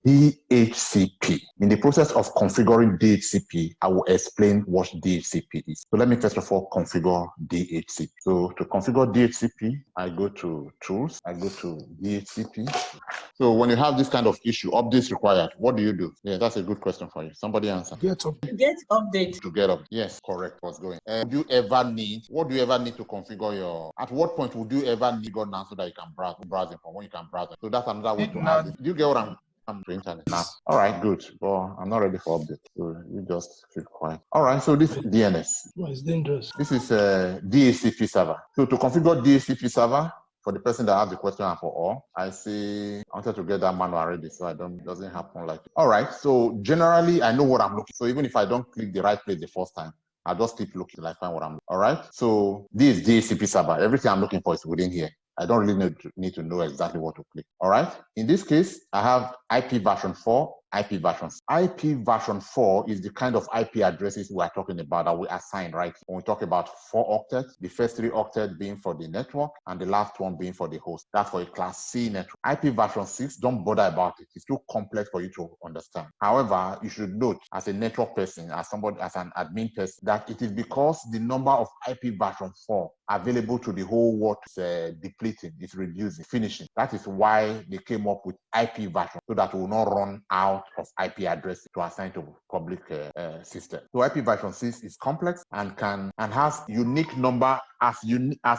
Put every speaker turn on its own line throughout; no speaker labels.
DHCP. In the process of configuring DHCP, I will explain what DHCP is. So let me first of all configure DHCP. So to configure DHCP, I go to Tools, I go to DHCP. So when you have this kind of issue, updates required, what do you do? Yeah, that's a good question for you. Somebody answer.
Get update.
To get up. Yes, correct. What's going? What do you ever need to configure your? At what point would you ever need God now so that you can browse it from when you can browse it? So that's another way to add it. Do you get what I'm to internet now? All right, good. Well, I'm not ready for update, so you just keep quiet. All right, so this is DNS.
Well, it's dangerous.
This is a DHCP server. So to configure DHCP server, for the person that has the question and for all, I wanted to get that manual already, so it doesn't happen like it. All right, so generally I know what I'm looking for. So even if I don't click the right place the first time, I'll just keep looking till I find what I'm looking for. All right, so this is DHCP server. Everything I'm looking for is within here. I don't really need to know exactly what to click. All right. In this case, I have IP version 4, IP version 6. IP version 4 is the kind of IP addresses we are talking about that we assign, right? When we talk about 4 octets, the first 3 octets being for the network and the last one being for the host. That's for a class C network. IP version 6, don't bother about it. It's too complex for you to understand. However, you should note as a network person, as an admin person, that it is because the number of IP version 4 available to the whole world is depleting, it's reducing, finishing. That is why they came up with IP version, so that we will not run out of IP addresses to assign to public system. So IP version 6 is complex and has unique number, as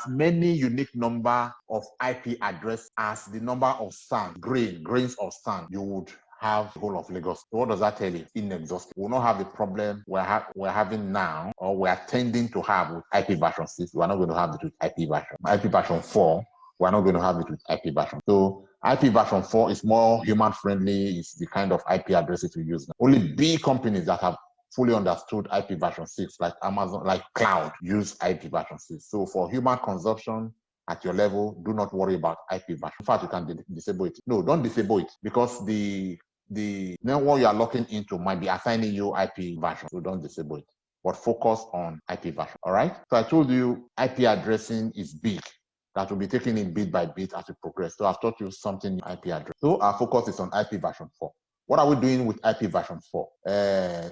many unique number of IP address as the number of sand, grains of sand you would have the whole of Lagos. So what does that tell you? Inexhaustible. We'll not have the problem we're having now, or we're tending to have with IP version 6. We're not going to have it with IP version. IP version 4, we're not going to have it with IP version. So IP version 4 is more human friendly. It's the kind of IP addresses we use now. Only big companies that have fully understood IP version 6, like Amazon, like cloud, use IP version 6. So for human consumption, at your level, do not worry about IP version. In fact, you can disable it. No, don't disable it, because the network you are looking into might be assigning you IP version. So don't disable it, but focus on IP version. All right. So I told you IP addressing is big. That will be taken in bit by bit as we progress. So I've taught you something in IP address. So our focus is on IP version 4. What are we doing with IP version 4?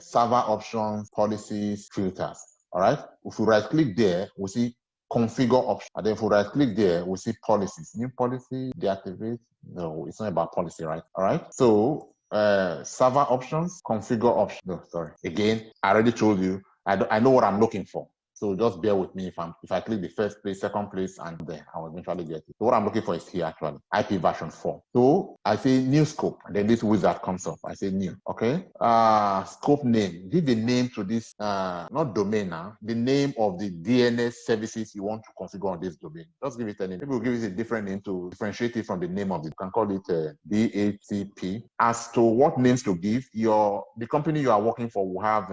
Server options, policies, filters. All right. If we right click there, we see configure option, and then if we right click there, we see policies. New policy, deactivate. No, it's not about policy, right? All right. So server options, configure option. No, sorry. Again, I already told you. I know what I'm looking for. So just bear with me if I click the first place, second place, and there I'll eventually get it. So what I'm looking for is here actually, IP version 4. So I say new scope, and then this wizard comes up. I say new, okay? Scope name, give the name to this, not domain now, the name of the DNS services you want to configure on this domain. Just give it a name. Maybe we'll give it a different name to differentiate it from the name of it. You can call it DHCP. As to what names to give, the company you are working for will have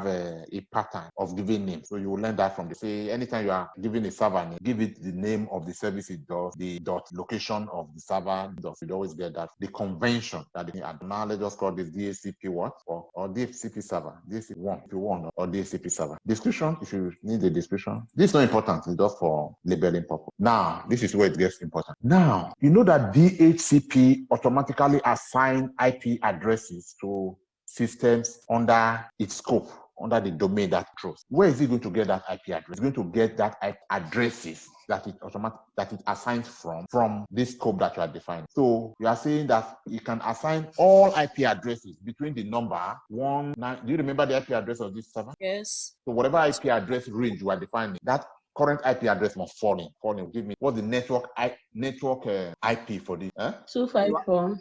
a pattern of giving names. So you will learn that from anytime you are giving a server name, give it the name of the service it does, the location of the server does. You always get that. The convention that they add. Now let's just call this DHCP what? Or DHCP server. DHCP1 if you want, or DHCP server. Description, if you need the description. This is not important, it's just for labeling purpose. Now, this is where it gets important. Now, you know that DHCP automatically assign IP addresses to systems under its scope, under the domain that it throws. Where is it going to get that IP address? It's going to get that IP addresses that it assigns from this scope that you are defining. So you are saying that you can assign all IP addresses between the number 1, 9. Do you remember the IP address of this server?
Yes.
So whatever IP address range you are defining, that current IP address must fall in. Give me what's the network IP for this?
254.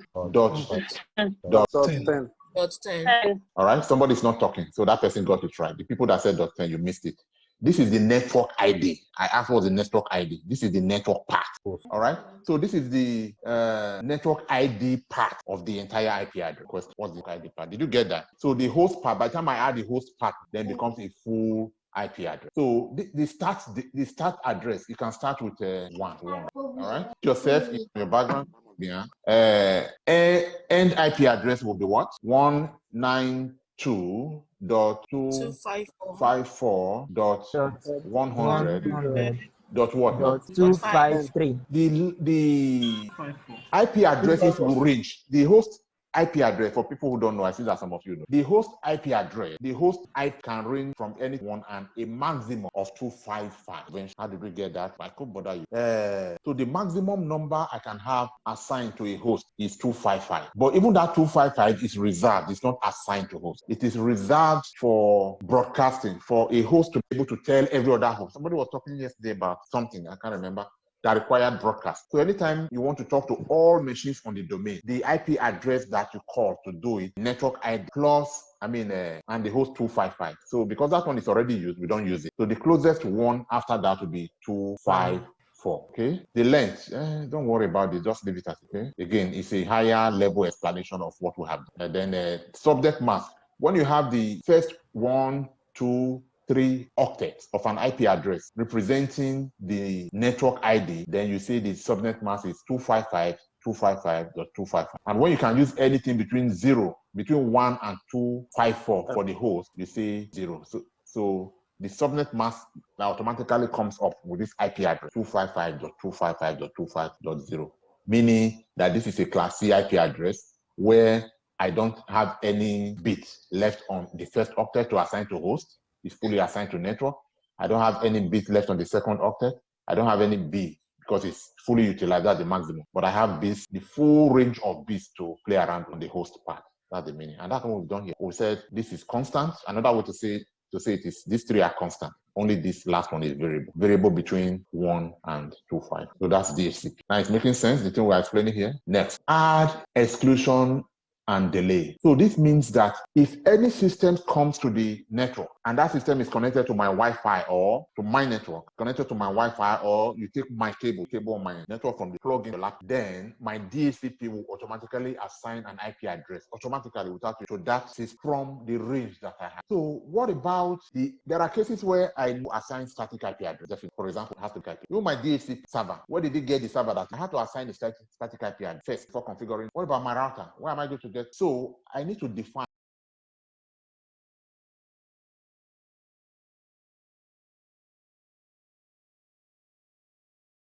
.10. All right, somebody's not talking, so that person got it right. The people that said .10, you missed it. This is the network ID. I asked what's the network ID. This is the network part. All right, so this is the network ID part of the entire IP address. What's the ID part? Did you get that? So the host part, by the time I add the host part, then becomes a full IP address. So the start address, you can start with 1. All right, yourself in your background. Yeah. End IP address will be what? 192.254.100.what?
253.
The IP addresses will range. The host IP address, for people who don't know, I see that some of you know. The host IP address, the host IP can range from any one and a maximum of 255. How did we get that? I could bother you. So the maximum number I can have assigned to a host is 255. But even that 255 is reserved. It's not assigned to host. It is reserved for broadcasting, for a host to be able to tell every other host. Somebody was talking yesterday about something, I can't remember, that required broadcast. So anytime you want to talk to all machines on the domain, the IP address that you call to do it, network ID plus, and the host 255. So because that one is already used, we don't use it. So the closest one after that would be 254. Okay. The length, don't worry about it. Just leave it as okay. Again, it's a higher level explanation of what we have. And then subject mask. When you have the first 1, 2, 3 octets of an IP address representing the network ID, then you say the subnet mask is 255.255.255. And when you can use anything between 1 and 254 for the host, you say 0. So the subnet mask now automatically comes up with this IP address, 255.255.255.0, meaning that this is a class C IP address where I don't have any bit left on the first octet to assign to host. It's fully assigned to network. I don't have any bit left on the second octet. I don't have any B because it's fully utilized at the maximum. But I have bits, the full range of bits to play around on the host part. That's the meaning. And that's what we've done here. We said this is constant. Another way to say it is these three are constant. Only this last one is variable. Variable between 1 and 25. So that's DHCP. Now it's making sense, the thing we're explaining here. Next, add exclusion and delay. So this means that if any system comes to the network and that system is connected to my Wi-Fi or to my network, connected to my Wi-Fi, or you take my cable on my network from the plug-in laptop, then my DHCP will automatically assign an IP address automatically without you to that system from the range that I have. So what about there are cases where I assign static IP address. For example, it has to be IP. Even my DHCP server, where did it get the server that I had to assign the static IP address first before configuring? What about my router? Where am I going to get? So I need to define